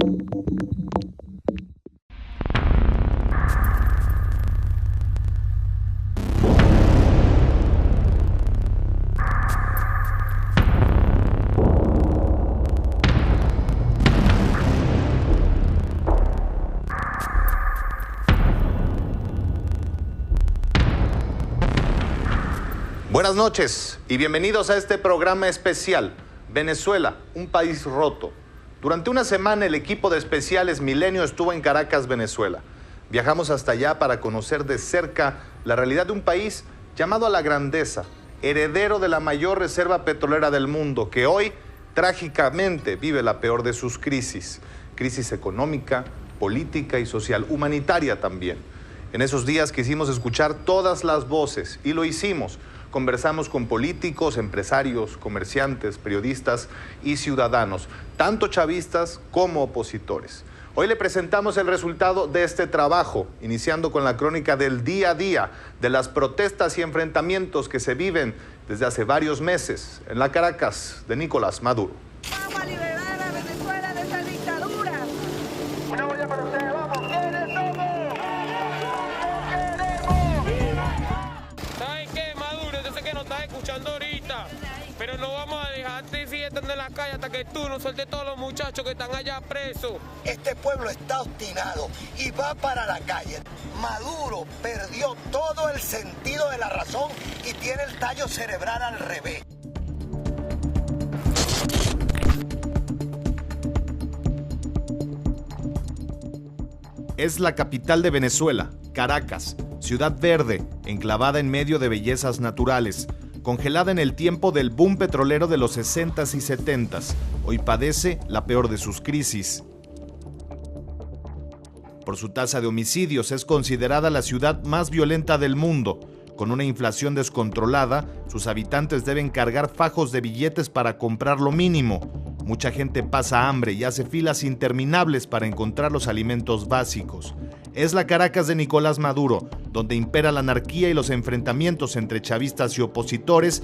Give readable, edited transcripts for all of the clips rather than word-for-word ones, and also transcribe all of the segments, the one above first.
Buenas noches y bienvenidos a este programa especial, Venezuela, un país roto. Durante una semana el equipo de especiales Milenio estuvo en Caracas, Venezuela. Viajamos hasta allá para conocer de cerca la realidad de un país llamado a la grandeza, heredero de la mayor reserva petrolera del mundo, que hoy trágicamente vive la peor de sus crisis. Crisis económica, política y social, humanitaria también. En esos días quisimos escuchar todas las voces y lo hicimos. Conversamos con políticos, empresarios, comerciantes, periodistas y ciudadanos, tanto chavistas como opositores. Hoy le presentamos el resultado de este trabajo, iniciando con la crónica del día a día, de las protestas y enfrentamientos que se viven desde hace varios meses en la Caracas de Nicolás Maduro. Vamos a liberar a Venezuela de esa dictadura. Una olla para ustedes, vamos. ¿Quiénes somos? ¿Saben qué, Maduro? Yo sé que nos estás escuchando ahorita, pero no vamos a dejarte seguir estando en la calle hasta que tú nos sueltes todos los muchachos que están allá presos. Este pueblo está obstinado y va para la calle. Maduro perdió todo el sentido de la razón y tiene el tallo cerebral al revés. Es la capital de Venezuela, Caracas, ciudad verde, enclavada en medio de bellezas naturales, congelada en el tiempo del boom petrolero de los 60s y 70s. Hoy padece la peor de sus crisis. Por su tasa de homicidios es considerada la ciudad más violenta del mundo. Con una inflación descontrolada, sus habitantes deben cargar fajos de billetes para comprar lo mínimo. Mucha gente pasa hambre y hace filas interminables para encontrar los alimentos básicos. Es la Caracas de Nicolás Maduro, donde impera la anarquía y los enfrentamientos entre chavistas y opositores.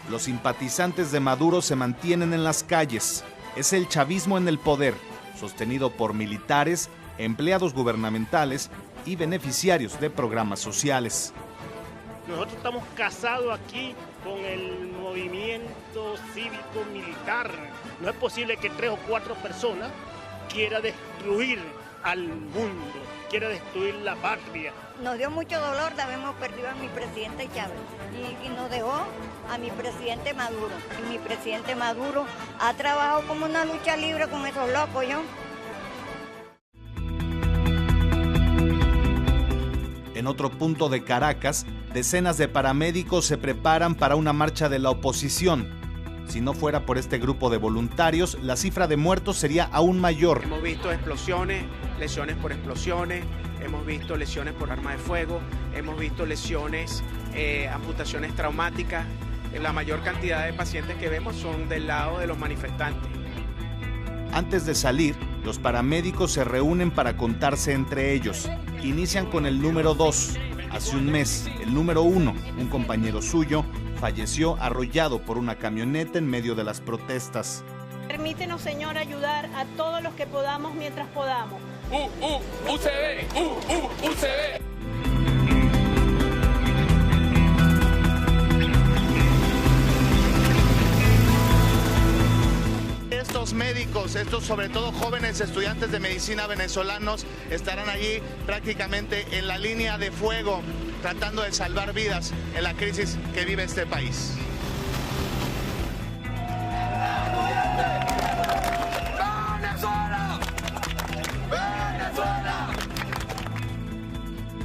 Los simpatizantes de Maduro se mantienen en las calles. Es el chavismo en el poder, sostenido por militares, empleados gubernamentales y beneficiarios de programas sociales. Nosotros estamos casados aquí con el movimiento cívico-militar. No es posible que 3 o 4 personas quieran destruir al mundo, quieran destruir la patria. Nos dio mucho dolor de habernos perdido a mi presidente Chávez y nos dejó a mi presidente Maduro. Y mi presidente Maduro ha trabajado como una lucha libre con esos locos, ¿yo? En otro punto de Caracas, decenas de paramédicos se preparan para una marcha de la oposición. Si no fuera por este grupo de voluntarios, la cifra de muertos sería aún mayor. Hemos visto explosiones, lesiones por explosiones, hemos visto lesiones por arma de fuego, hemos visto lesiones, amputaciones traumáticas. La mayor cantidad de pacientes que vemos son del lado de los manifestantes. Antes de salir, los paramédicos se reúnen para contarse entre ellos. Inician con el número 2. Hace un mes, el número 1, un compañero suyo, falleció arrollado por una camioneta en medio de las protestas. Permítenos, Señor, ayudar a todos los que podamos mientras podamos. UCB, UCB. Estos médicos, estos sobre todo jóvenes estudiantes de medicina venezolanos, estarán allí prácticamente en la línea de fuego, tratando de salvar vidas en la crisis que vive este país. ¡Venezuela! ¡Venezuela!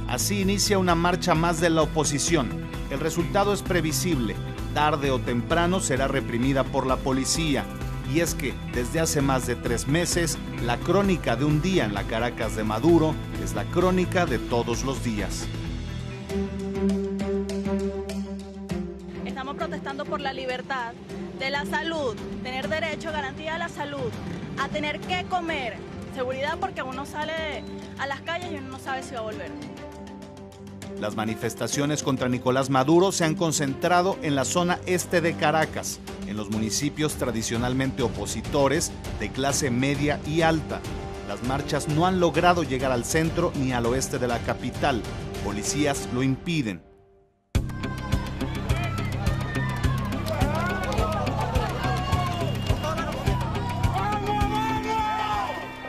Así inicia una marcha más de la oposición. El resultado es previsible. Tarde o temprano será reprimida por la policía. Y es que, desde hace más de 3 meses, la crónica de un día en la Caracas de Maduro es la crónica de todos los días. Estamos protestando por la libertad, de la salud, tener derecho a garantía de la salud, a tener que comer, seguridad porque uno sale a las calles y uno no sabe si va a volver. Las manifestaciones contra Nicolás Maduro se han concentrado en la zona este de Caracas, en los municipios tradicionalmente opositores de clase media y alta. Las marchas no han logrado llegar al centro ni al oeste de la capital. Policías lo impiden.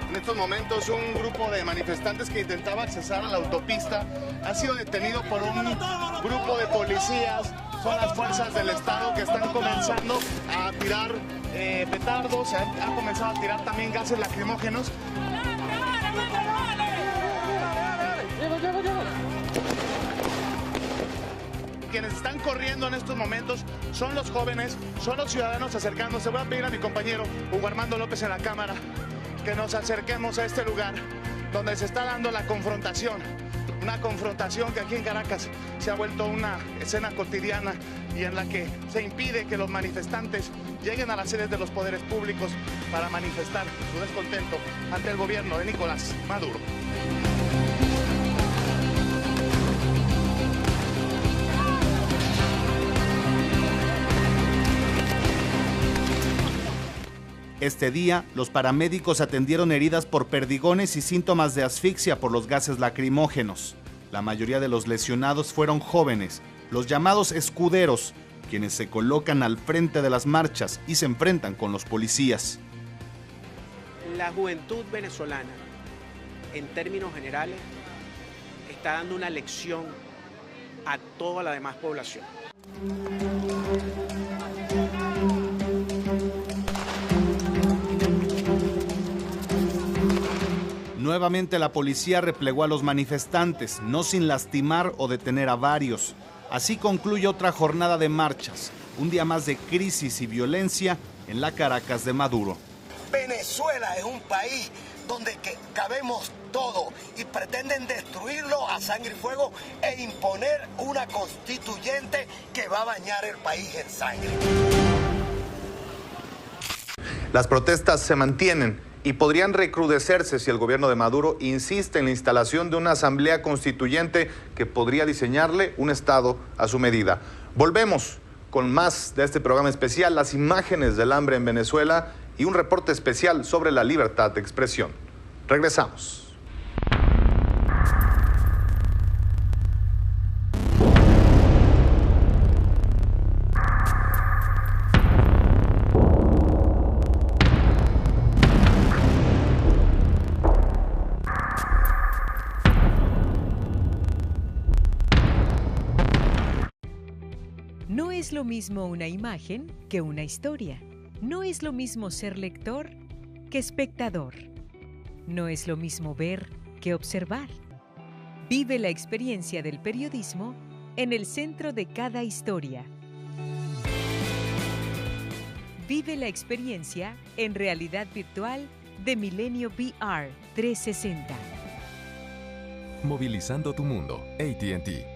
En estos momentos un grupo de manifestantes que intentaba accesar a la autopista ha sido detenido por un grupo de policías. Son las fuerzas del Estado que están comenzando a tirar petardos, han comenzado a tirar también gases lacrimógenos. Quienes están corriendo en estos momentos son los jóvenes, son los ciudadanos acercándose. Voy a pedir a mi compañero Hugo Armando López en la cámara que nos acerquemos a este lugar donde se está dando la confrontación. Una confrontación que aquí en Caracas se ha vuelto una escena cotidiana y en la que se impide que los manifestantes lleguen a las sedes de los poderes públicos para manifestar su descontento ante el gobierno de Nicolás Maduro. Este día, los paramédicos atendieron heridas por perdigones y síntomas de asfixia por los gases lacrimógenos. La mayoría de los lesionados fueron jóvenes, los llamados escuderos, quienes se colocan al frente de las marchas y se enfrentan con los policías. La juventud venezolana, en términos generales, está dando una lección a toda la demás población. Nuevamente la policía replegó a los manifestantes, no sin lastimar o detener a varios. Así concluye otra jornada de marchas, un día más de crisis y violencia en la Caracas de Maduro. Venezuela es un país donde cabemos todo y pretenden destruirlo a sangre y fuego e imponer una constituyente que va a bañar el país en sangre. Las protestas se mantienen y podrían recrudecerse si el gobierno de Maduro insiste en la instalación de una asamblea constituyente que podría diseñarle un estado a su medida. Volvemos con más de este programa especial, las imágenes del hambre en Venezuela y un reporte especial sobre la libertad de expresión. Regresamos. No es lo mismo una imagen que una historia. No es lo mismo ser lector que espectador. No es lo mismo ver que observar. Vive la experiencia del periodismo en el centro de cada historia. Vive la experiencia en realidad virtual de Milenio VR 360. Movilizando tu mundo, AT&T.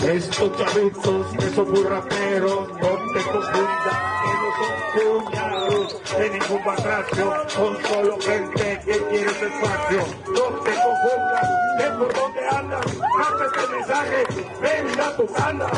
Estos chavitos que son muy raperos, no te confundas, que no son cuñados de ningún batracio, son solo gente que quiere ese espacio. No te confundas, de por dónde andas, manda este mensaje, ven a tu banda.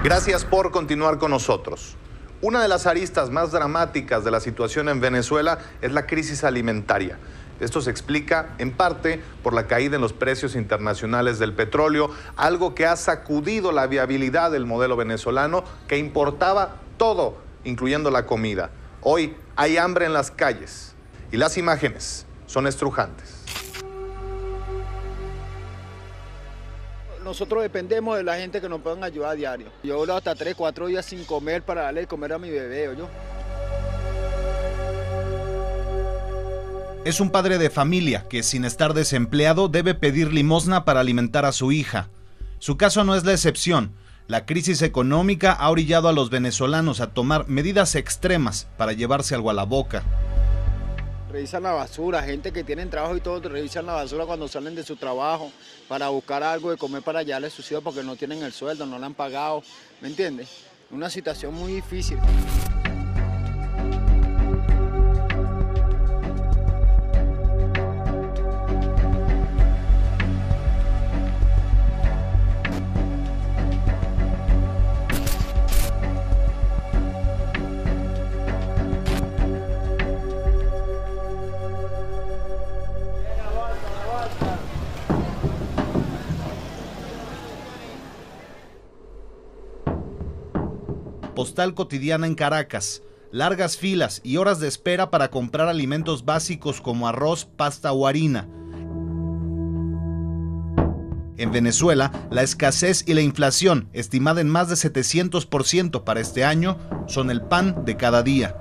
Gracias por continuar con nosotros. Una de las aristas más dramáticas de la situación en Venezuela es la crisis alimentaria. Esto se explica en parte por la caída en los precios internacionales del petróleo, algo que ha sacudido la viabilidad del modelo venezolano que importaba todo, incluyendo la comida. Hoy hay hambre en las calles y las imágenes son estrujantes. Nosotros dependemos de la gente que nos puedan ayudar a diario. Yo duro hasta 3, 4 días sin comer para darle de comer a mi bebé, ¿oyó? Es un padre de familia que, sin estar desempleado, debe pedir limosna para alimentar a su hija. Su caso no es la excepción. La crisis económica ha orillado a los venezolanos a tomar medidas extremas para llevarse algo a la boca. Revisan la basura, gente que tiene trabajo y todo, revisan la basura cuando salen de su trabajo para buscar algo de comer para llevarle a sus hijos porque no tienen el sueldo, no le han pagado, ¿me entiendes? Una situación muy difícil. Postal cotidiana en Caracas, largas filas y horas de espera para comprar alimentos básicos como arroz, pasta o harina. En Venezuela, la escasez y la inflación, estimada en más de 700% para este año, son el pan de cada día.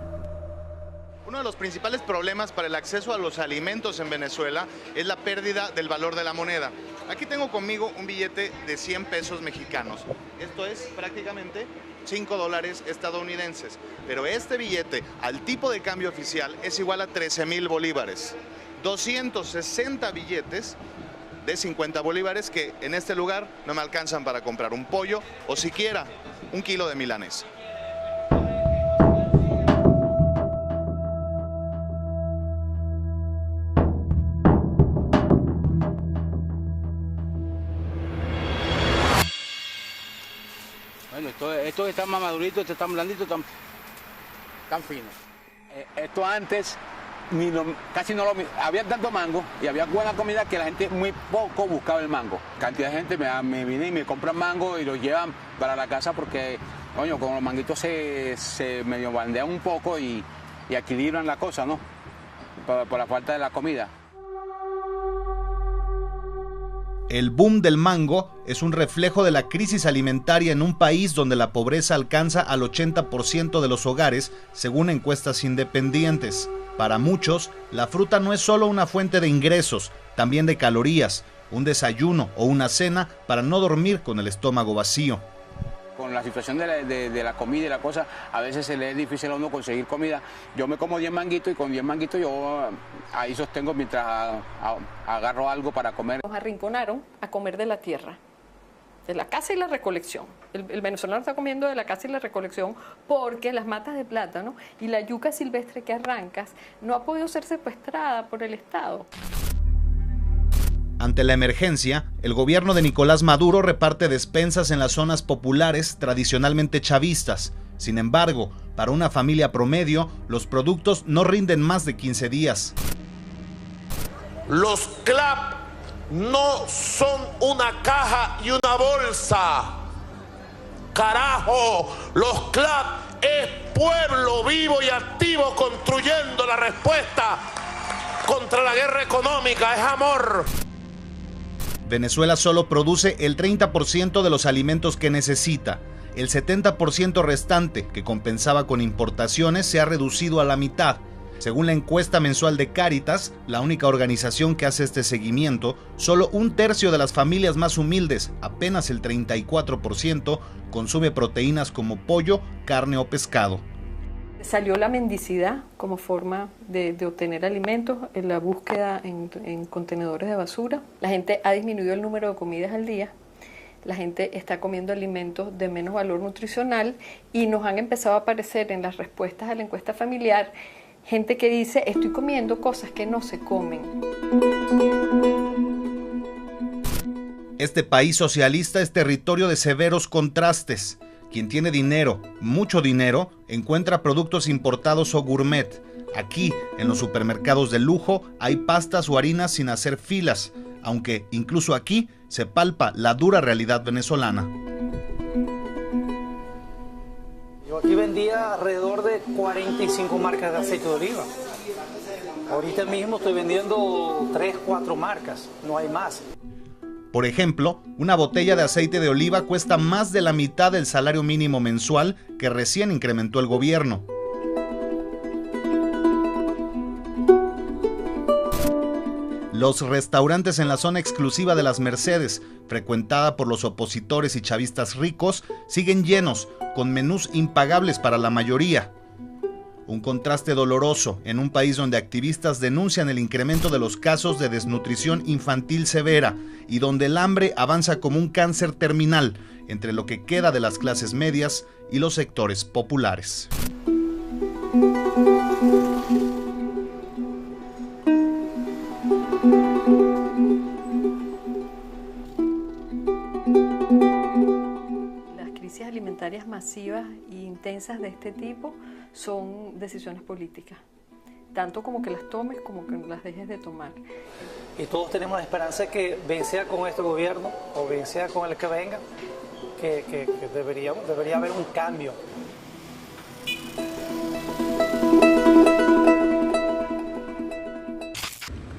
Uno de los principales problemas para el acceso a los alimentos en Venezuela es la pérdida del valor de la moneda. Aquí tengo conmigo un billete de 100 pesos mexicanos. Esto es prácticamente $5 estadounidenses. Pero este billete, al tipo de cambio oficial, es igual a 13,000 bolívares. 260 billetes de 50 bolívares que en este lugar no me alcanzan para comprar un pollo o siquiera un kilo de milanesa. Bueno, esto está más madurito, esto está blandito, tan fino. Esto antes casi no lo... Había tanto mango y había buena comida que la gente muy poco buscaba el mango. Cantidad de gente me viene y me compran mango y los llevan para la casa porque, coño, con los manguitos se medio bandean un poco y equilibran la cosa, ¿no? Por la falta de la comida. El boom del mango es un reflejo de la crisis alimentaria en un país donde la pobreza alcanza al 80% de los hogares, según encuestas independientes. Para muchos, la fruta no es solo una fuente de ingresos, también de calorías, un desayuno o una cena para no dormir con el estómago vacío. Con la situación de la comida y la cosa, a veces se le es difícil a uno conseguir comida. Yo me como 10 manguitos y con 10 manguitos yo ahí sostengo mientras agarro algo para comer. Nos arrinconaron a comer de la tierra, de la caza y la recolección. El venezolano está comiendo de la caza y la recolección porque las matas de plátano y la yuca silvestre que arrancas no ha podido ser secuestrada por el Estado. Ante la emergencia, el gobierno de Nicolás Maduro reparte despensas en las zonas populares tradicionalmente chavistas. Sin embargo, para una familia promedio, los productos no rinden más de 15 días. Los CLAP no son una caja y una bolsa. Carajo, los CLAP es pueblo vivo y activo construyendo la respuesta contra la guerra económica, es amor. Venezuela solo produce el 30% de los alimentos que necesita. El 70% restante, que compensaba con importaciones, se ha reducido a la mitad. Según la encuesta mensual de Cáritas, la única organización que hace este seguimiento, solo un tercio de las familias más humildes, apenas el 34%, consume proteínas como pollo, carne o pescado. Salió la mendicidad como forma de obtener alimentos, en la búsqueda en contenedores de basura. La gente ha disminuido el número de comidas al día. La gente está comiendo alimentos de menos valor nutricional y nos han empezado a aparecer en las respuestas a la encuesta familiar gente que dice: estoy comiendo cosas que no se comen. Este país socialista es territorio de severos contrastes. Quien tiene dinero, mucho dinero, encuentra productos importados o gourmet. Aquí, en los supermercados de lujo, hay pastas o harinas sin hacer filas, aunque incluso aquí se palpa la dura realidad venezolana. Yo aquí vendía alrededor de 45 marcas de aceite de oliva. Ahorita mismo estoy vendiendo 3, 4 marcas, no hay más. Por ejemplo, una botella de aceite de oliva cuesta más de la mitad del salario mínimo mensual que recién incrementó el gobierno. Los restaurantes en la zona exclusiva de Las Mercedes, frecuentada por los opositores y chavistas ricos, siguen llenos, con menús impagables para la mayoría. Un contraste doloroso en un país donde activistas denuncian el incremento de los casos de desnutrición infantil severa y donde el hambre avanza como un cáncer terminal entre lo que queda de las clases medias y los sectores populares. Las crisis alimentarias masivas e intensas de este tipo son decisiones políticas, tanto como que las tomes como que las dejes de tomar. Y todos tenemos la esperanza que bien sea con este gobierno o bien sea con el que venga, que debería haber un cambio.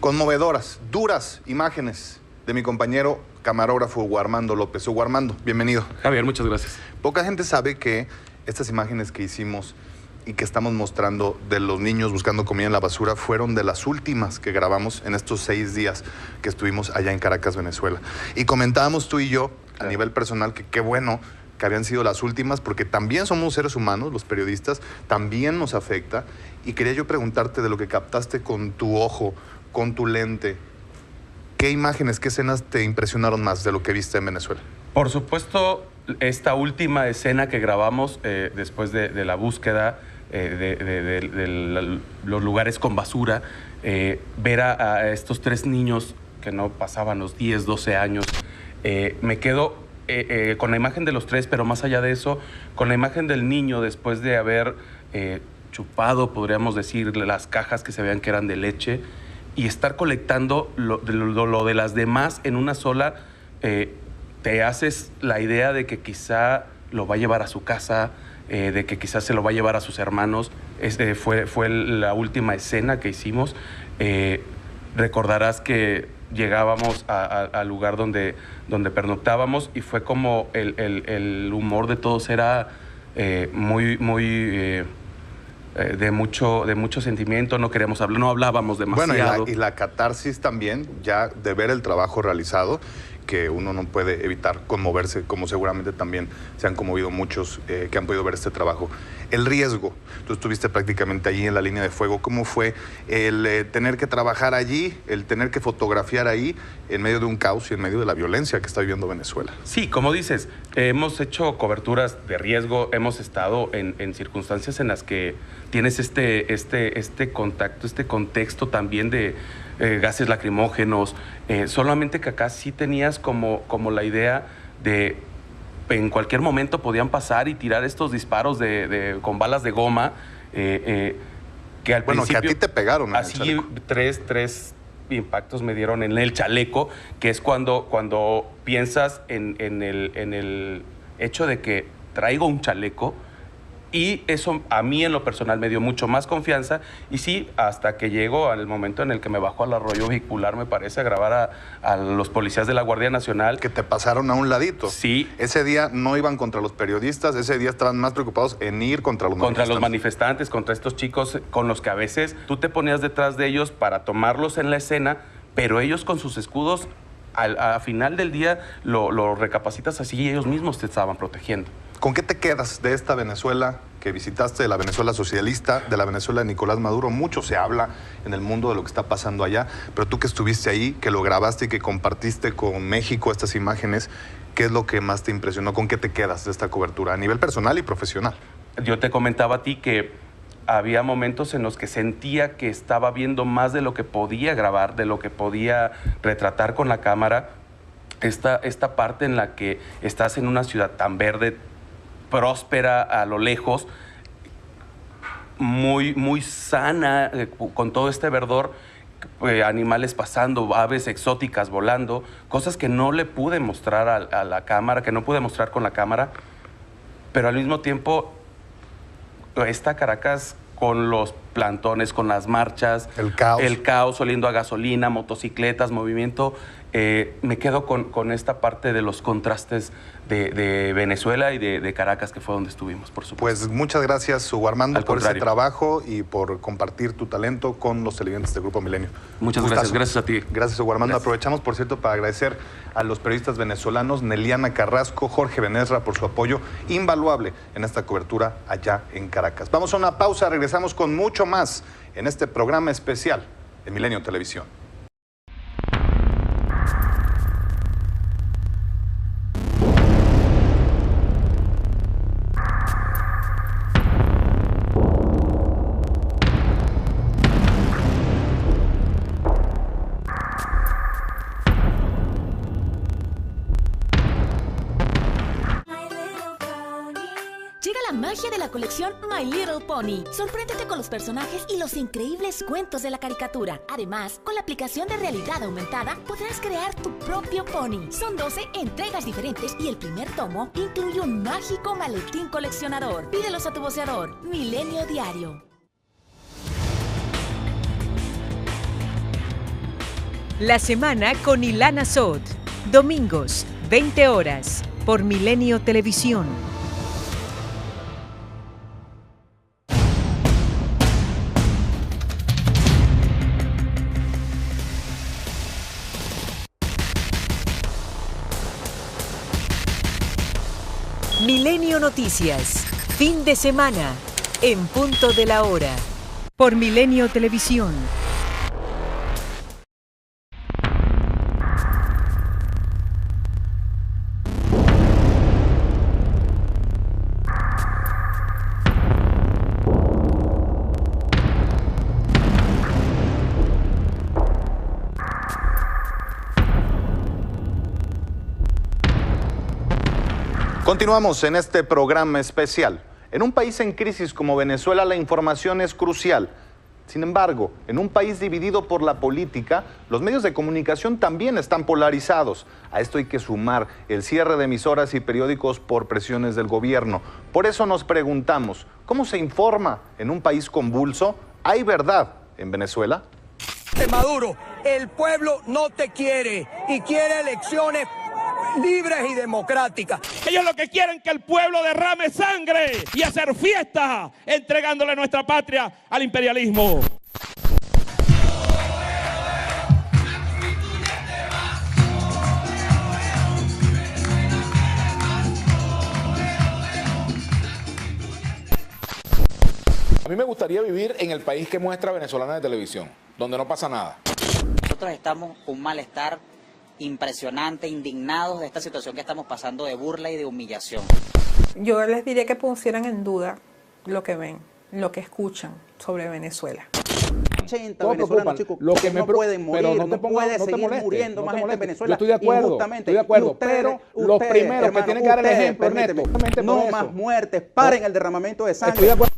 Conmovedoras, duras imágenes de mi compañero camarógrafo Hugo Armando López. Hugo Armando, bienvenido. Javier, muchas gracias. Poca gente sabe que estas imágenes que hicimos y que estamos mostrando de los niños buscando comida en la basura fueron de las últimas que grabamos en estos 6 días que estuvimos allá en Caracas, Venezuela. Y comentábamos tú y yo, a nivel personal, que qué bueno que habían sido las últimas, porque también somos seres humanos, los periodistas, también nos afecta. Y quería yo preguntarte de lo que captaste con tu ojo, con tu lente. ¿Qué imágenes, qué escenas te impresionaron más de lo que viste en Venezuela? Por supuesto, esta última escena que grabamos después de la búsqueda de los lugares con basura, ver a estos 3 niños que no pasaban los 10, 12 años, me quedo con la imagen de los 3, pero más allá de eso, con la imagen del niño después de haber chupado, podríamos decir, las cajas que se veían que eran de leche, y estar colectando lo de las demás en una sola, te haces la idea de que quizá lo va a llevar a su casa, de que quizás se lo va a llevar a sus hermanos. Fue la última escena que hicimos. Recordarás que llegábamos al lugar donde pernoctábamos y fue como el humor de todos era muy de mucho sentimiento. No queríamos hablar, no hablábamos demasiado. Bueno, y la catarsis también, ya de ver el trabajo realizado, que uno no puede evitar conmoverse, como seguramente también se han conmovido muchos que han podido ver este trabajo. El riesgo, tú estuviste prácticamente allí en la línea de fuego. ¿Cómo fue el tener que trabajar allí, el tener que fotografiar ahí en medio de un caos y en medio de la violencia que está viviendo Venezuela? Sí, como dices, hemos hecho coberturas de riesgo, hemos estado en circunstancias en las que tienes este contacto, este contexto también de gases lacrimógenos, solamente que acá sí tenías como la idea de en cualquier momento podían pasar y tirar estos disparos con balas de goma, que al principio... que a ti te pegaron en así, el chaleco. tres impactos me dieron en el chaleco, que es cuando piensas en el hecho de que traigo un chaleco. Y eso a mí en lo personal me dio mucho más confianza. Y sí, hasta que llego al momento en el que me bajo al arroyo vehicular, me parece, a grabar a los policías de la Guardia Nacional. Que te pasaron a un ladito. Sí. Ese día no iban contra los periodistas, ese día estaban más preocupados en ir contra los manifestantes. Contra los manifestantes, contra estos chicos con los que a veces tú te ponías detrás de ellos para tomarlos en la escena, pero ellos con sus escudos, al final del día lo recapacitas así y ellos mismos te estaban protegiendo. ¿Con qué te quedas de esta Venezuela que visitaste, de la Venezuela socialista, de la Venezuela de Nicolás Maduro? Mucho se habla en el mundo de lo que está pasando allá, pero tú que estuviste ahí, que lo grabaste y que compartiste con México estas imágenes, ¿qué es lo que más te impresionó? ¿Con qué te quedas de esta cobertura a nivel personal y profesional? Yo te comentaba a ti que había momentos en los que sentía que estaba viendo más de lo que podía grabar, de lo que podía retratar con la cámara. Esta parte en la que estás en una ciudad tan verde, próspera a lo lejos, muy sana, con todo este verdor, animales pasando, aves exóticas volando, cosas que no le pude mostrar a la cámara, que no pude mostrar con la cámara, pero al mismo tiempo esta Caracas con los plantones con las marchas. El caos. Oliendo a gasolina, motocicletas, movimiento. Me quedo con esta parte de los contrastes de Venezuela y de Caracas, que fue donde estuvimos, por supuesto. Pues muchas gracias, Hugo Armando, por ese trabajo y por compartir tu talento con los televidentes del Grupo Milenio. Muchas gracias, gracias a ti. Gracias, Hugo Armando. Aprovechamos, por cierto, para agradecer a los periodistas venezolanos Neliana Carrasco, Jorge Benesra, por su apoyo invaluable en esta cobertura allá en Caracas. Vamos a una pausa, regresamos con mucho más en este programa especial de Milenio Televisión. Magia de la colección My Little Pony. Sorpréndete con los personajes y los increíbles cuentos de la caricatura. Además, con la aplicación de realidad aumentada, podrás crear tu propio pony. Son 12 entregas diferentes y el primer tomo incluye un mágico maletín coleccionador. Pídelos a tu voceador. Milenio Diario. La semana con Ilana Sot. Domingos, 20 horas, por Milenio Televisión. Milenio Noticias, fin de semana, en punto de la hora, por Milenio Televisión. Continuamos en este programa especial. En un país en crisis como Venezuela, la información es crucial. Sin embargo, en un país dividido por la política, los medios de comunicación también están polarizados. A esto hay que sumar el cierre de emisoras y periódicos por presiones del gobierno. Por eso nos preguntamos, ¿cómo se informa en un país convulso? ¿Hay verdad en Venezuela? Maduro, el pueblo no te quiere y quiere elecciones libres y democráticas. Ellos lo que quieren es que el pueblo derrame sangre y hacer fiesta entregándole nuestra patria al imperialismo. A mí me gustaría vivir en el país que muestra Venezolana de Televisión, donde no pasa nada. Nosotros estamos con un malestar impresionante, indignados de esta situación que estamos pasando de burla y de humillación. Yo les diría que pusieran en duda lo que ven, lo que escuchan sobre Venezuela. 80 venezolanos, chicos, lo que no pueden morir, pero no puede seguir muriendo más gente en Venezuela. Yo estoy de acuerdo, pero los primeros que tienen que dar el ejemplo, Ernesto, no más muertes, paren el derramamiento de sangre. Estoy de acuerdo.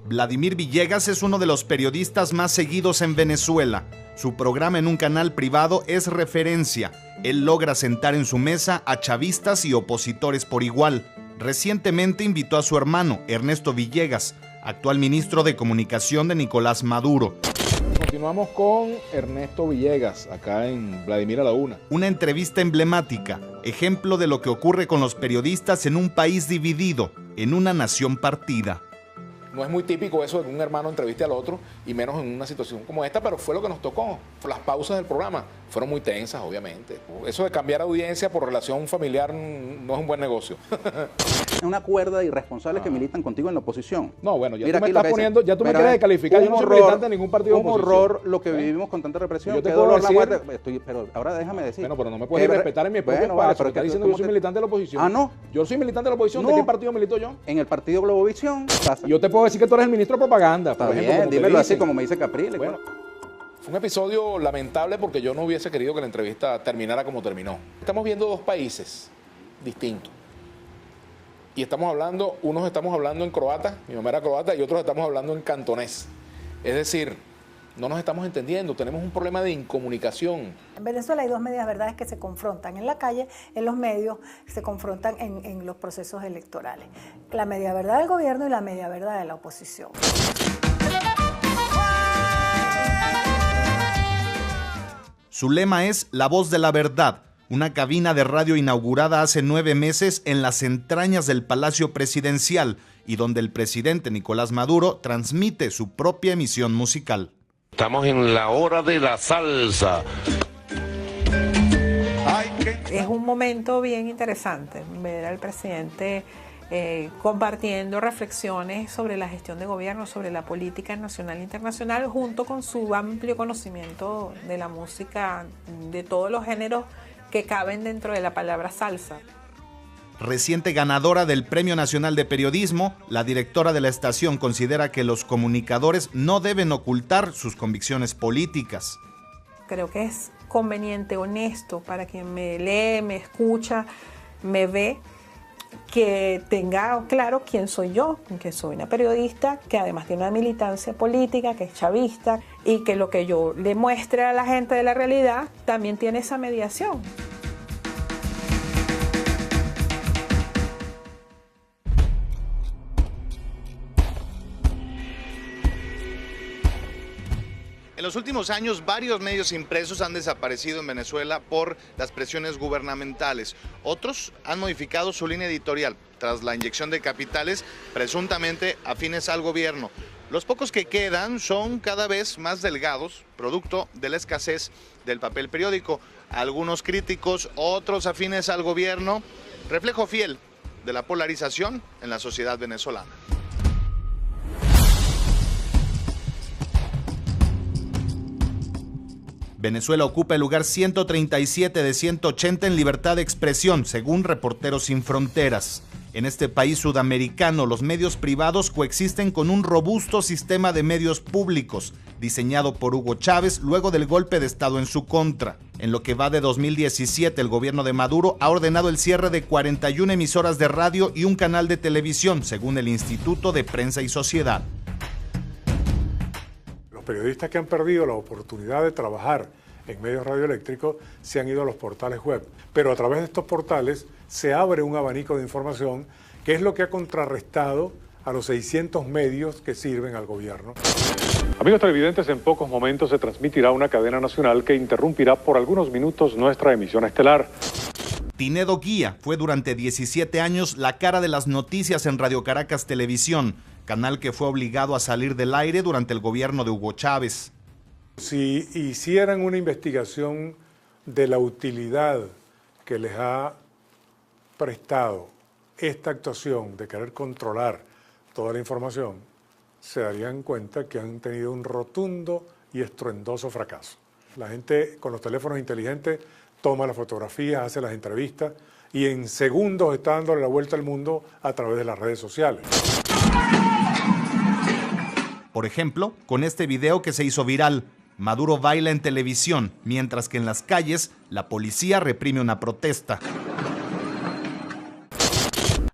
Vladimir Villegas es uno de los periodistas más seguidos en Venezuela. Su programa en un canal privado es referencia. Él logra sentar en su mesa a chavistas y opositores por igual. Recientemente invitó a su hermano, Ernesto Villegas, actual ministro de Comunicación de Nicolás Maduro. Continuamos con Ernesto Villegas, acá en Vladimir a la Una. Una entrevista emblemática, ejemplo de lo que ocurre con los periodistas en un país dividido, en una nación partida. No es muy típico eso de que un hermano entreviste al otro, y menos en una situación como esta, pero fue lo que nos tocó. Las pausas del programa fueron muy tensas, obviamente. Eso de cambiar audiencia por relación familiar no es un buen negocio. Es una cuerda de irresponsables que militan contigo en la oposición. No, bueno, ya Mira, tú me estás poniendo, ya tú me quieres descalificar. Yo no soy militante de ningún partido de oposición. Un horror lo que vivimos con tanta represión. Yo te puedo decir, pero ahora déjame decir. Bueno, pero no me puedes respetar en mi propio espacio. Pero estás diciendo que yo soy militante de la oposición. Ah, no. Yo soy militante de la oposición. ¿De qué partido milito yo? En el partido Globovisión. Yo te puedo decir que tú eres el ministro de propaganda, por ejemplo. Bien, dímelo así como me dice Capriles. Bueno, fue un episodio lamentable porque yo no hubiese querido que la entrevista terminara como terminó. Estamos viendo dos países distintos. Y estamos hablando, unos estamos hablando en croata, mi mamá era croata, y otros estamos hablando en cantonés. Es decir, no nos estamos entendiendo, tenemos un problema de incomunicación. En Venezuela hay dos medias verdades que se confrontan en la calle, en los medios, se confrontan en los procesos electorales. La media verdad del gobierno y la media verdad de la oposición. Su lema es La Voz de la Verdad, una cabina de radio inaugurada hace 9 meses en las entrañas del Palacio Presidencial y donde el presidente Nicolás Maduro transmite su propia emisión musical. Estamos en la hora de la salsa. Es un momento bien interesante ver al presidente compartiendo reflexiones sobre la gestión de gobierno, sobre la política nacional e internacional, junto con su amplio conocimiento de la música, de todos los géneros que caben dentro de la palabra salsa. Reciente ganadora del Premio Nacional de Periodismo, la directora de la estación considera que los comunicadores no deben ocultar sus convicciones políticas. Creo que es conveniente, honesto, para quien me lee, me escucha, me ve, que tenga claro quién soy yo, que soy una periodista, que además tiene una militancia política, que es chavista, y que lo que yo le muestre a la gente de la realidad también tiene esa mediación. En los últimos años, varios medios impresos han desaparecido en Venezuela por las presiones gubernamentales. Otros han modificado su línea editorial tras la inyección de capitales presuntamente afines al gobierno. Los pocos que quedan son cada vez más delgados, producto de la escasez del papel periódico. Algunos críticos, otros afines al gobierno, reflejo fiel de la polarización en la sociedad venezolana. Venezuela ocupa el lugar 137 de 180 en libertad de expresión, según Reporteros Sin Fronteras. En este país sudamericano, los medios privados coexisten con un robusto sistema de medios públicos, diseñado por Hugo Chávez luego del golpe de Estado en su contra. En lo que va de 2017, el gobierno de Maduro ha ordenado el cierre de 41 emisoras de radio y un canal de televisión, según el Instituto de Prensa y Sociedad. Los periodistas que han perdido la oportunidad de trabajar en medios radioeléctricos se han ido a los portales web, pero a través de estos portales se abre un abanico de información que es lo que ha contrarrestado a los 600 medios que sirven al gobierno. Amigos televidentes, en pocos momentos se transmitirá una cadena nacional que interrumpirá por algunos minutos nuestra emisión estelar. Tinedo Guía fue durante 17 años la cara de las noticias en Radio Caracas Televisión, canal que fue obligado a salir del aire durante el gobierno de Hugo Chávez. Si hicieran una investigación de la utilidad que les ha prestado esta actuación de querer controlar toda la información, se darían cuenta que han tenido un rotundo y estruendoso fracaso. La gente con los teléfonos inteligentes toma las fotografías, hace las entrevistas y en segundos está dándole la vuelta al mundo a través de las redes sociales. Por ejemplo, con este video que se hizo viral, Maduro baila en televisión, mientras que en las calles la policía reprime una protesta.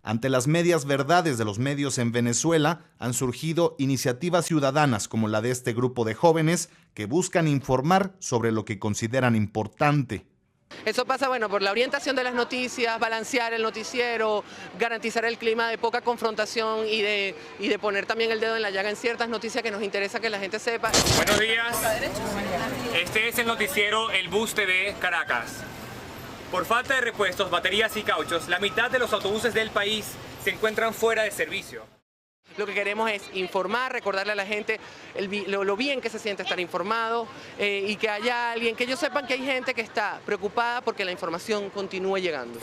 Ante las medias verdades de los medios en Venezuela, han surgido iniciativas ciudadanas como la de este grupo de jóvenes que buscan informar sobre lo que consideran importante. Eso pasa, por la orientación de las noticias, balancear el noticiero, garantizar el clima de poca confrontación y de poner también el dedo en la llaga en ciertas noticias que nos interesa que la gente sepa. Buenos días. Este es el noticiero El Bus TV Caracas. Por falta de repuestos, baterías y cauchos, la mitad de los autobuses del país se encuentran fuera de servicio. Lo que queremos es informar, recordarle a la gente lo bien que se siente estar informado y que haya alguien, que ellos sepan que hay gente que está preocupada porque la información continúe llegando.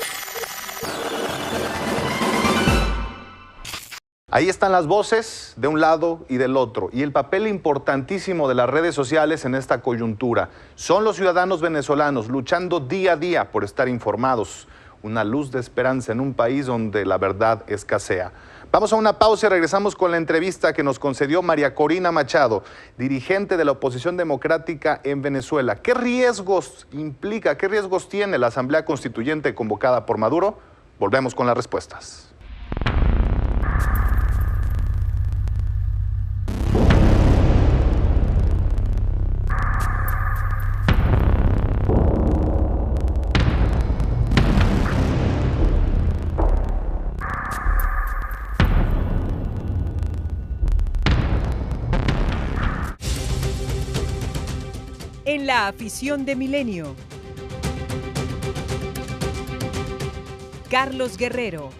Ahí están las voces de un lado y del otro y el papel importantísimo de las redes sociales en esta coyuntura. Son los ciudadanos venezolanos luchando día a día por estar informados. Una luz de esperanza en un país donde la verdad escasea. Vamos a una pausa y regresamos con la entrevista que nos concedió María Corina Machado, dirigente de la oposición democrática en Venezuela. ¿Qué riesgos implica, qué riesgos tiene la Asamblea Constituyente convocada por Maduro? Volvemos con las respuestas. en la afición de Milenio. Carlos Guerrero.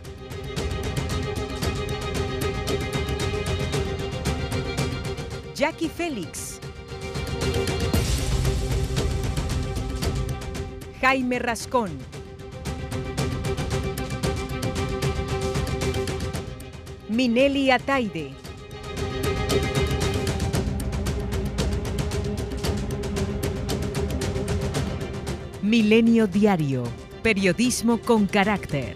Jackie Félix. Jaime Rascón. Minelli Ataide. Milenio Diario. Periodismo con carácter.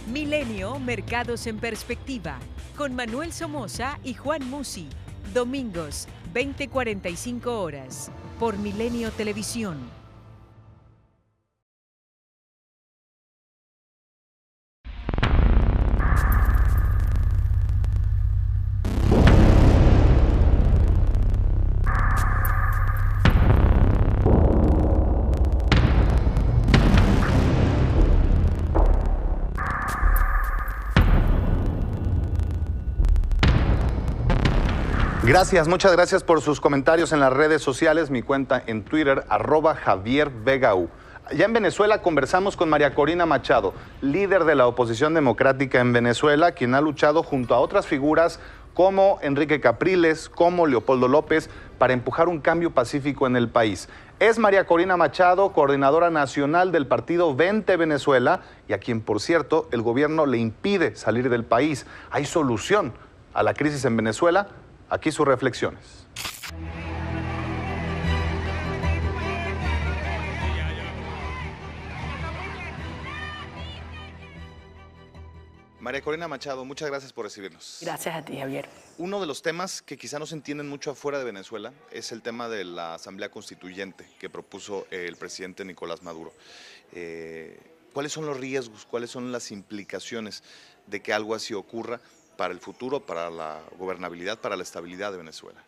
Milenio Mercados en Perspectiva, con Manuel Somoza y Juan Musi. Domingos, 20:45 horas, por Milenio Televisión. Gracias, muchas gracias por sus comentarios en las redes sociales. Mi cuenta en Twitter, @JavierVegaU. Ya en Venezuela conversamos con María Corina Machado, líder de la oposición democrática en Venezuela, quien ha luchado junto a otras figuras como Enrique Capriles, como Leopoldo López, para empujar un cambio pacífico en el país. Es María Corina Machado, coordinadora nacional del partido Vente Venezuela, y a quien, por cierto, el gobierno le impide salir del país. ¿Hay solución a la crisis en Venezuela? Aquí sus reflexiones. María Corina Machado, muchas gracias por recibirnos. Gracias a ti, Javier. Uno de los temas que quizá no se entienden mucho afuera de Venezuela es el tema de la Asamblea Constituyente que propuso el presidente Nicolás Maduro. ¿Cuáles son los riesgos, cuáles son las implicaciones de que algo así ocurra para el futuro, para la gobernabilidad, para la estabilidad de Venezuela?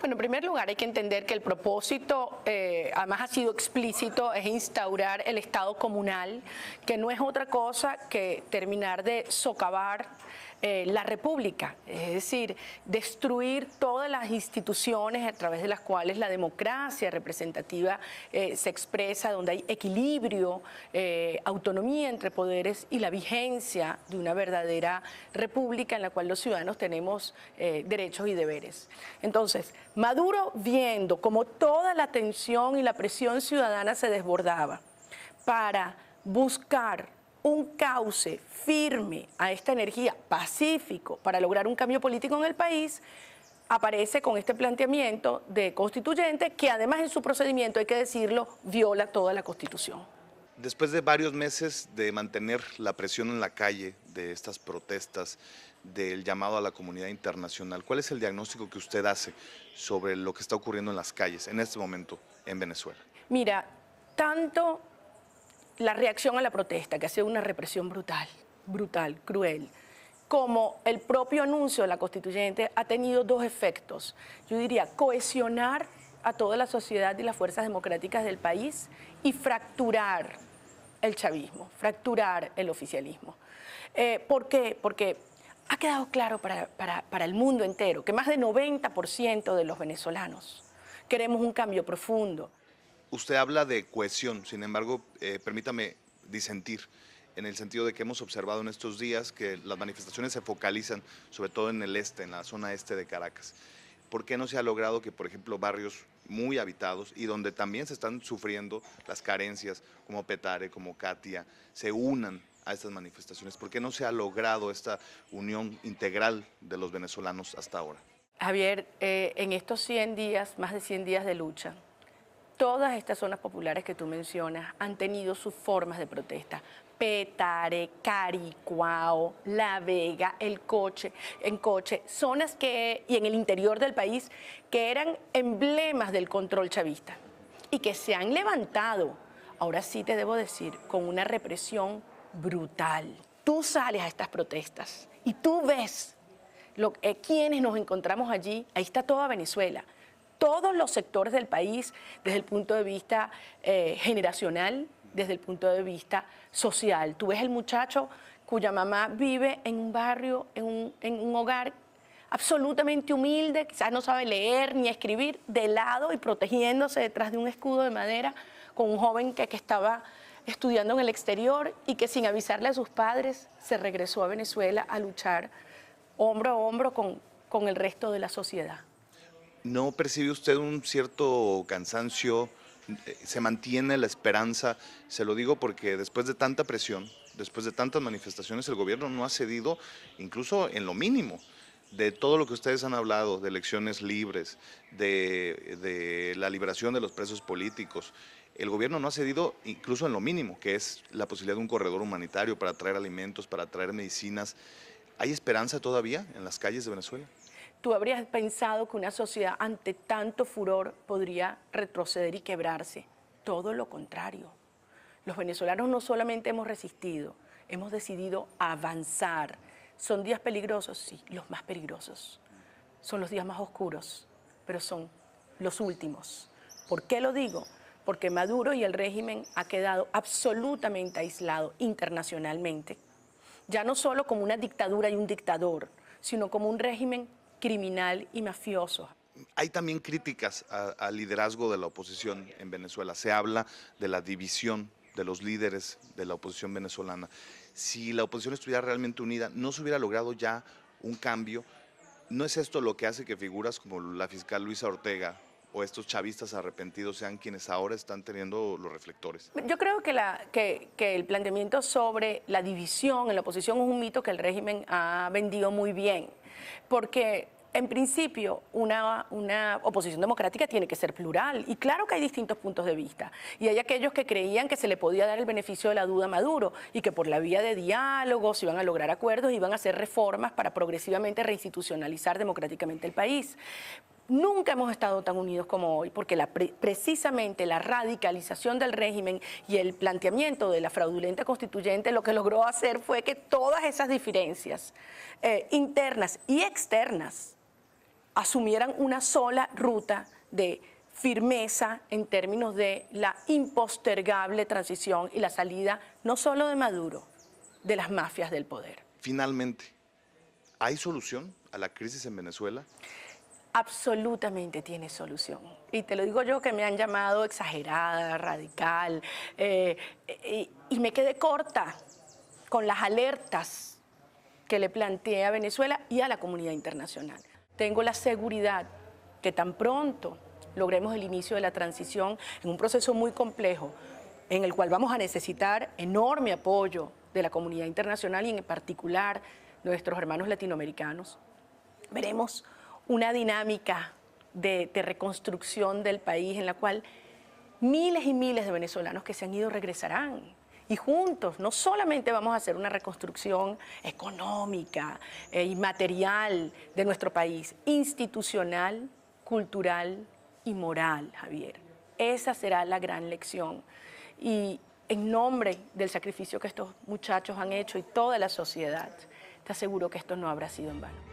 Bueno, en primer lugar hay que entender que el propósito, además ha sido explícito, es instaurar el Estado comunal, que no es otra cosa que terminar de socavar la República, es decir, destruir todas las instituciones a través de las cuales la democracia representativa se expresa, donde hay equilibrio, autonomía entre poderes y la vigencia de una verdadera república en la cual los ciudadanos tenemos derechos y deberes. Entonces, Maduro, viendo como toda la tensión y la presión ciudadana se desbordaba para buscar un cauce firme a esta energía pacífico para lograr un cambio político en el país, aparece con este planteamiento de constituyente que además en su procedimiento, hay que decirlo, viola toda la Constitución. Después de varios meses de mantener la presión en la calle, de estas protestas, del llamado a la comunidad internacional, ¿cuál es el diagnóstico que usted hace sobre lo que está ocurriendo en las calles en este momento en Venezuela? Mira, tanto la reacción a la protesta, que ha sido una represión brutal, cruel, como el propio anuncio de la constituyente ha tenido dos efectos. Yo diría, cohesionar a toda la sociedad y las fuerzas democráticas del país y fracturar el chavismo, fracturar el oficialismo. ¿Por qué? Porque ha quedado claro para el mundo entero que más del 90% de los venezolanos queremos un cambio profundo. Usted habla de cohesión, sin embargo, permítame disentir en el sentido de que hemos observado en estos días que las manifestaciones se focalizan sobre todo en el este, en la zona este de Caracas. ¿Por qué no se ha logrado que, por ejemplo, barrios muy habitados y donde también se están sufriendo las carencias, como Petare, como Katia, se unan a estas manifestaciones? ¿Por qué no se ha logrado esta unión integral de los venezolanos hasta ahora? Javier, en estos 100 días, más de 100 días de lucha, todas estas zonas populares que tú mencionas han tenido sus formas de protesta. Petare, Caricuao, La Vega, en Coche, zonas y en el interior del país que eran emblemas del control chavista y que se han levantado, ahora sí te debo decir, con una represión brutal. Tú sales a estas protestas y tú ves quienes nos encontramos allí, ahí está toda Venezuela. Todos los sectores del país, desde el punto de vista generacional, desde el punto de vista social. Tú ves el muchacho cuya mamá vive en un barrio, en un hogar absolutamente humilde, quizás no sabe leer ni escribir, de lado y protegiéndose detrás de un escudo de madera con un joven que estaba estudiando en el exterior y que sin avisarle a sus padres se regresó a Venezuela a luchar hombro a hombro con el resto de la sociedad. ¿No percibe usted un cierto cansancio? ¿Se mantiene la esperanza? Se lo digo porque después de tanta presión, después de tantas manifestaciones, el gobierno no ha cedido incluso en lo mínimo. De todo lo que ustedes han hablado, de elecciones libres, de la liberación de los presos políticos, el gobierno no ha cedido incluso en lo mínimo, que es la posibilidad de un corredor humanitario para traer alimentos, para traer medicinas. ¿Hay esperanza todavía en las calles de Venezuela? ¿Tú habrías pensado que una sociedad ante tanto furor podría retroceder y quebrarse? Todo lo contrario. Los venezolanos no solamente hemos resistido, hemos decidido avanzar. ¿Son días peligrosos? Sí, los más peligrosos. Son los días más oscuros, pero son los últimos. ¿Por qué lo digo? Porque Maduro y el régimen ha quedado absolutamente aislado internacionalmente, ya no solo como una dictadura y un dictador, sino como un régimen criminal y mafioso. Hay también críticas al liderazgo de la oposición en Venezuela. Se habla de la división de los líderes de la oposición venezolana. Si la oposición estuviera realmente unida, ¿no se hubiera logrado ya un cambio? ¿No es esto lo que hace que figuras como la fiscal Luisa Ortega o estos chavistas arrepentidos sean quienes ahora están teniendo los reflectores? Yo creo que el planteamiento sobre la división en la oposición es un mito que el régimen ha vendido muy bien, porque en principio una oposición democrática tiene que ser plural, y claro que hay distintos puntos de vista, y hay aquellos que creían que se le podía dar el beneficio de la duda a Maduro y que por la vía de diálogo se iban a lograr acuerdos, iban a hacer reformas para progresivamente reinstitucionalizar democráticamente el país. Nunca hemos estado tan unidos como hoy, porque precisamente la radicalización del régimen y el planteamiento de la fraudulenta constituyente lo que logró hacer fue que todas esas diferencias internas y externas asumieran una sola ruta de firmeza en términos de la impostergable transición y la salida no solo de Maduro, de las mafias del poder. Finalmente, ¿hay solución a la crisis en Venezuela? Absolutamente tiene solución. Y te lo digo yo, que me han llamado exagerada, radical, y me quedé corta con las alertas que le planteé a Venezuela y a la comunidad internacional. Tengo la seguridad que tan pronto logremos el inicio de la transición en un proceso muy complejo, en el cual vamos a necesitar enorme apoyo de la comunidad internacional y en particular nuestros hermanos latinoamericanos. Veremos una dinámica de reconstrucción del país en la cual miles y miles de venezolanos que se han ido regresarán. Y juntos no solamente vamos a hacer una reconstrucción económica y material de nuestro país, institucional, cultural y moral, Javier. Esa será la gran lección. Y en nombre del sacrificio que estos muchachos han hecho y toda la sociedad, te aseguro que esto no habrá sido en vano.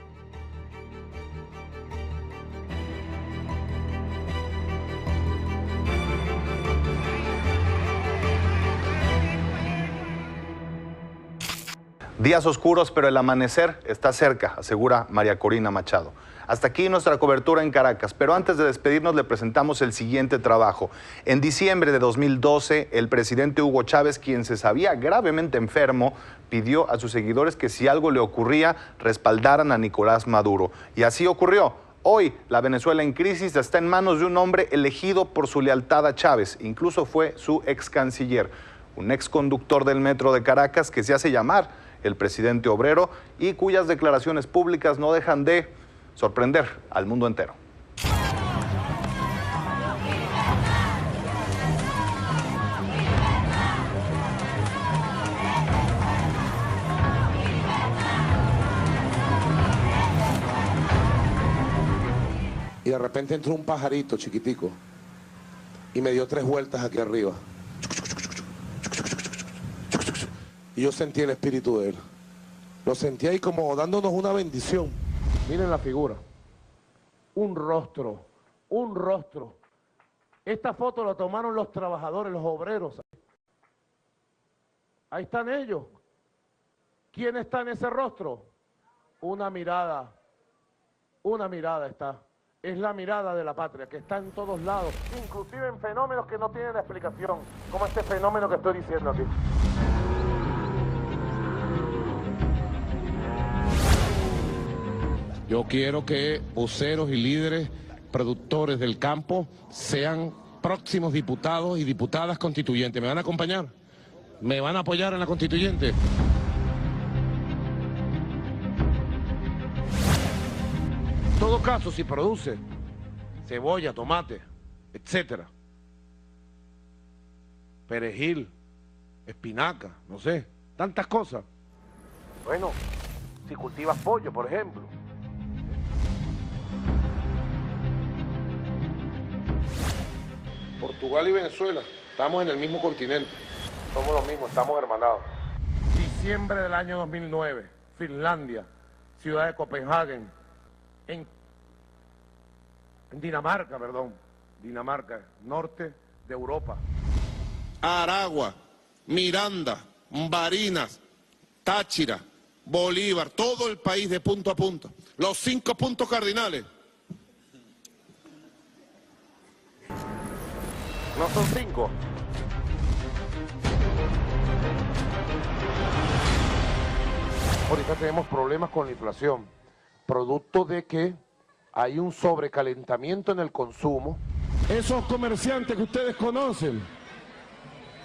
Días oscuros, pero el amanecer está cerca, asegura María Corina Machado. Hasta aquí nuestra cobertura en Caracas, pero antes de despedirnos le presentamos el siguiente trabajo. En diciembre de 2012, el presidente Hugo Chávez, quien se sabía gravemente enfermo, pidió a sus seguidores que si algo le ocurría, respaldaran a Nicolás Maduro. Y así ocurrió. Hoy, la Venezuela en crisis está en manos de un hombre elegido por su lealtad a Chávez. Incluso fue su ex canciller, un ex conductor del metro de Caracas que se hace llamar el presidente obrero y cuyas declaraciones públicas no dejan de sorprender al mundo entero. Y de repente entró un pajarito chiquitico y me dio 3 vueltas aquí arriba. Y yo sentí el espíritu de él. Lo sentí ahí como dándonos una bendición. Miren la figura. Un rostro. Un rostro. Esta foto la tomaron los trabajadores, los obreros. Ahí están ellos. ¿Quién está en ese rostro? Una mirada una mirada está. Es la mirada de la patria, que está en todos lados, inclusive en fenómenos que no tienen explicación, como este fenómeno que estoy diciendo aquí. Yo quiero que voceros y líderes, productores del campo, sean próximos diputados y diputadas constituyentes. ¿Me van a acompañar? ¿Me van a apoyar en la constituyente? En todo caso, si produce cebolla, tomate, etcétera, perejil, espinaca, no sé, tantas cosas. Bueno, si cultivas pollo, por ejemplo. Portugal y Venezuela, estamos en el mismo continente, somos los mismos, estamos hermanados. Diciembre del año 2009, Finlandia, ciudad de Copenhague, en Dinamarca, Dinamarca, norte de Europa. Aragua, Miranda, Barinas, Táchira, Bolívar, todo el país de punto a punto. Los 5 puntos cardinales. No son 5. Ahorita tenemos problemas con la inflación, producto de que hay un sobrecalentamiento en el consumo. Esos comerciantes que ustedes conocen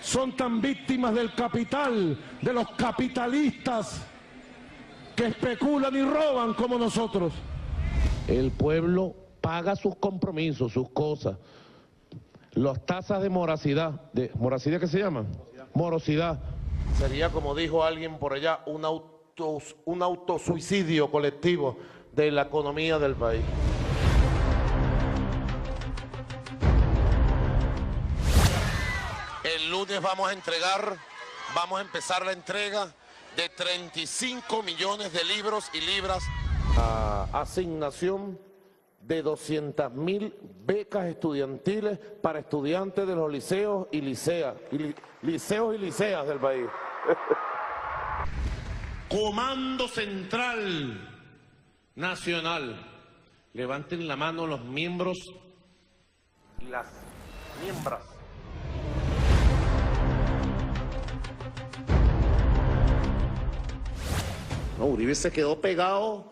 son tan víctimas del capital, de los capitalistas que especulan y roban como nosotros. El pueblo paga sus compromisos, sus cosas. Las tasas de morosidad, ¿morosidad qué se llama? Morosidad. Sería, como dijo alguien por allá, un autosuicidio colectivo de la economía del país. El lunes vamos a empezar la entrega de 35 millones de libros y libras. Asignación de 200.000 becas estudiantiles para estudiantes de los liceos y liceas, liceos y liceas del país. Comando Central Nacional. Levanten la mano los miembros y las miembros. No, Uribe se quedó pegado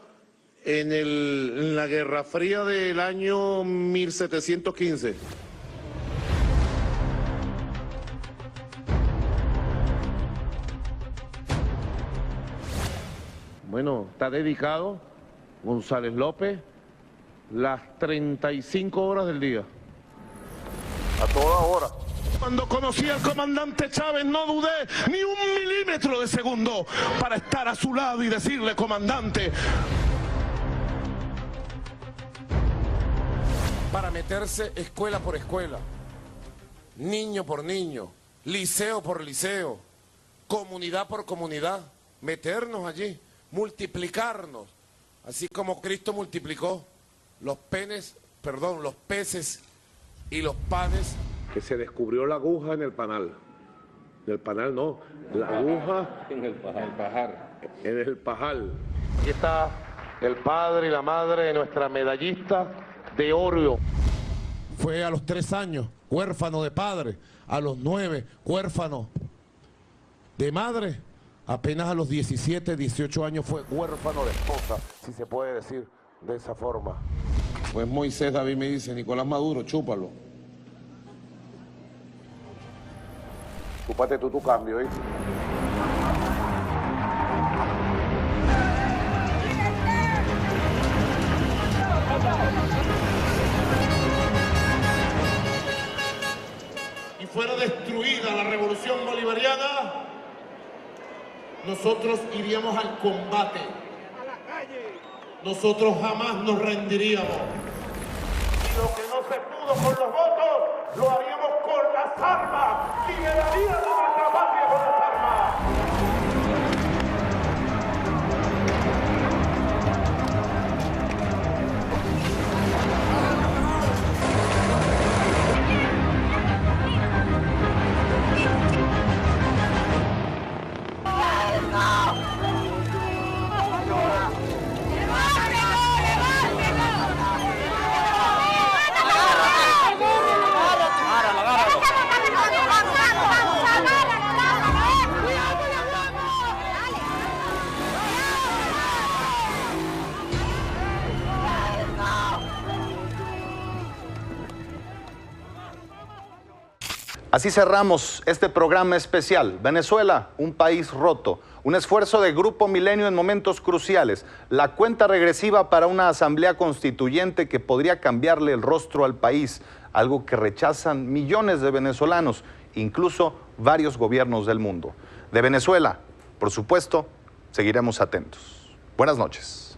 en la Guerra Fría del año 1715. Bueno, está dedicado González López las 35 horas del día. A toda hora. Cuando conocí al comandante Chávez no dudé ni un milímetro de segundo para estar a su lado y decirle: comandante. Para meterse escuela por escuela, niño por niño, liceo por liceo, comunidad por comunidad, meternos allí, multiplicarnos, así como Cristo multiplicó los peces y los panes. Que se descubrió la aguja en el panal. Del panal no, la aguja en el pajar. En el pajal. Aquí está el padre y la madre de nuestra medallista de oro. Fue a los 3 años huérfano de padre, a los 9 huérfano de madre, apenas a los 17, 18 años fue huérfano de esposa, si se puede decir de esa forma. Pues Moisés David me dice: Nicolás Maduro, chúpalo. Chúpate tú tu cambio, ¿eh? Y fuera destruida la revolución bolivariana, nosotros iríamos al combate. Nosotros jamás nos rendiríamos. Y lo que no se pudo con los votos, lo haríamos con las armas. Liberaríamos nuestra patria con las armas. Así cerramos este programa especial. Venezuela, un país roto. Un esfuerzo de Grupo Milenio en momentos cruciales. La cuenta regresiva para una asamblea constituyente que podría cambiarle el rostro al país. Algo que rechazan millones de venezolanos, incluso varios gobiernos del mundo. De Venezuela, por supuesto, seguiremos atentos. Buenas noches.